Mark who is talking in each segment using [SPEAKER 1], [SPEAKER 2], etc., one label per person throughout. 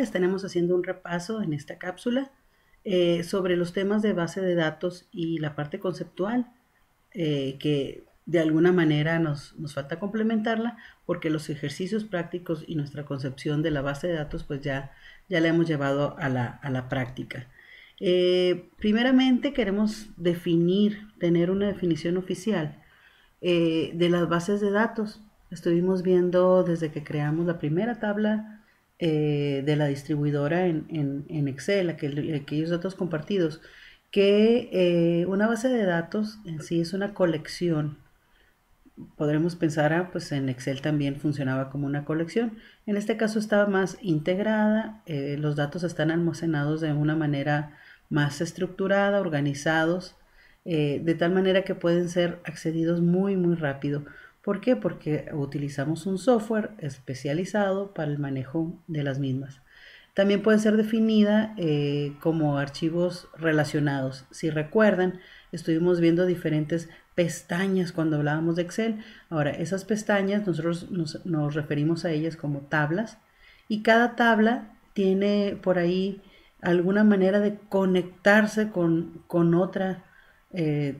[SPEAKER 1] estaremos haciendo un repaso en esta cápsula sobre los temas de base de datos y la parte conceptual, que de alguna manera nos falta complementarla, porque los ejercicios prácticos y nuestra concepción de la base de datos pues ya la hemos llevado a la práctica. Primeramente queremos tener una definición oficial de las bases de datos. Estuvimos viendo desde que creamos la primera tabla de la distribuidora en Excel, aquellos datos compartidos, que una base de datos en sí es una colección. Podremos pensar, pues en Excel también funcionaba como una colección. En este caso estaba más integrada, los datos están almacenados de una manera más estructurada, organizados, de tal manera que pueden ser accedidos muy rápido. ¿Por qué? Porque utilizamos un software especializado para el manejo de las mismas. También puede ser definida como archivos relacionados. Si recuerdan, estuvimos viendo diferentes pestañas cuando hablábamos de Excel. Ahora, esas pestañas nosotros nos referimos a ellas como tablas, y cada tabla tiene por ahí alguna manera de conectarse con otra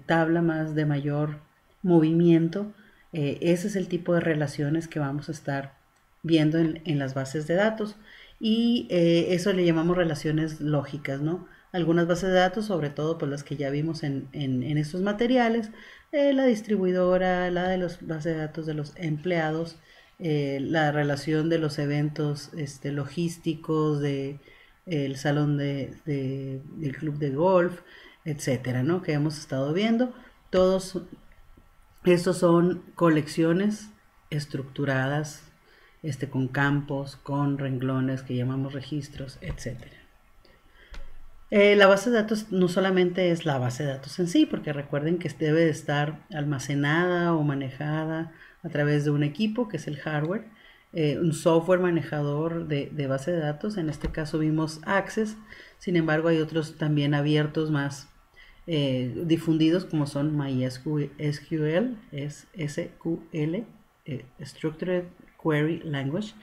[SPEAKER 1] tabla más de mayor movimiento. Ese es el tipo de relaciones que vamos a estar viendo en las bases de datos, y eso le llamamos relaciones lógicas, ¿no? Algunas bases de datos, sobre todo pues las que ya vimos en estos materiales, la distribuidora, la de las bases de datos de los empleados, la relación de los eventos logísticos, el salón del club de golf, etcétera, ¿no? Que hemos estado viendo. Todos estos son colecciones estructuradas, con campos, con renglones que llamamos registros, etcétera. La base de datos no solamente es la base de datos en sí, porque recuerden que debe de estar almacenada o manejada a través de un equipo, que es el hardware, un software manejador de base de datos. En este caso vimos Access, sin embargo hay otros también abiertos más difundidos, como son MySQL, es SQL, Structured Query Language,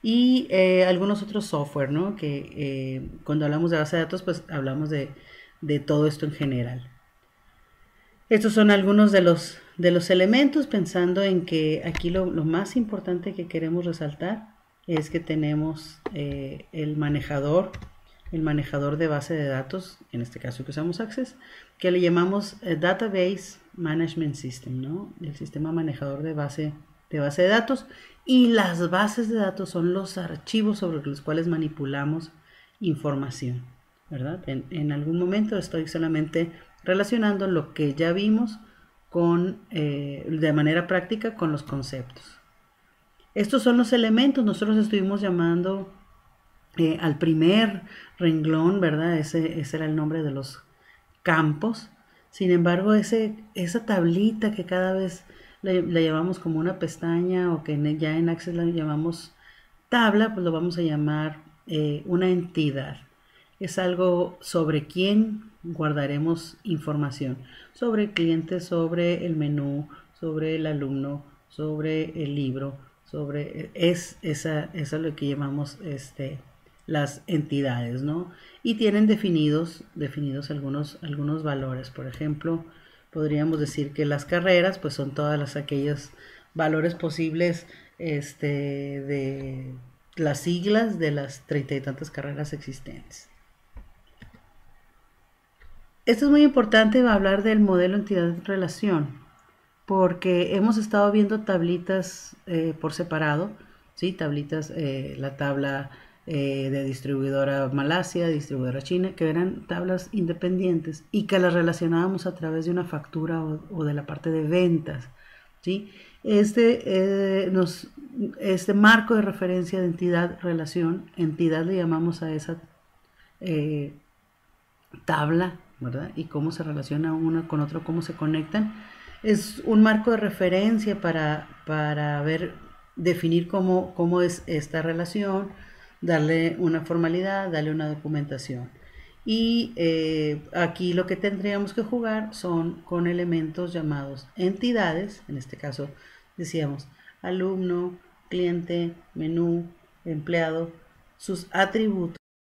[SPEAKER 1] y algunos otros software, ¿no? Que cuando hablamos de base de datos, pues hablamos de todo esto en general. Estos son algunos de los elementos, pensando en que aquí lo más importante que queremos resaltar es que tenemos el manejador de base de datos, en este caso que usamos Access, que le llamamos Database Management System, ¿no? El sistema manejador de base de datos. Y las bases de datos son los archivos sobre los cuales manipulamos información, ¿verdad? En algún momento estoy solamente relacionando lo que ya vimos de manera práctica con los conceptos. Estos son los elementos. Nosotros estuvimos llamando al primer renglón, ¿verdad? Ese era el nombre de los campos. Sin embargo, esa tablita que cada vez la llamamos como una pestaña, o que ya en Access la llamamos tabla, pues lo vamos a llamar una entidad. Es algo sobre quién guardaremos información, sobre el cliente, sobre el menú, sobre el alumno, sobre el libro, esa es lo que llamamos las entidades, ¿no? Y tienen definidos algunos valores. Por ejemplo, podríamos decir que las carreras pues son todas aquellos valores posibles de las siglas de las 30 y tantas carreras existentes. Esto es muy importante hablar del modelo entidad-relación, porque hemos estado viendo tablitas por separado, ¿sí? Tablitas, la tabla de distribuidora Malasia, distribuidora China, que eran tablas independientes y que las relacionábamos a través de una factura o de la parte de ventas, ¿sí? Este marco de referencia de entidad-relación, entidad le llamamos a esa tabla, ¿verdad? Y cómo se relaciona uno con otro, cómo se conectan. Es un marco de referencia para definir cómo es esta relación, darle una formalidad, darle una documentación. Y aquí lo que tendríamos que jugar son con elementos llamados entidades. En este caso decíamos alumno, cliente, menú, empleado, sus atributos.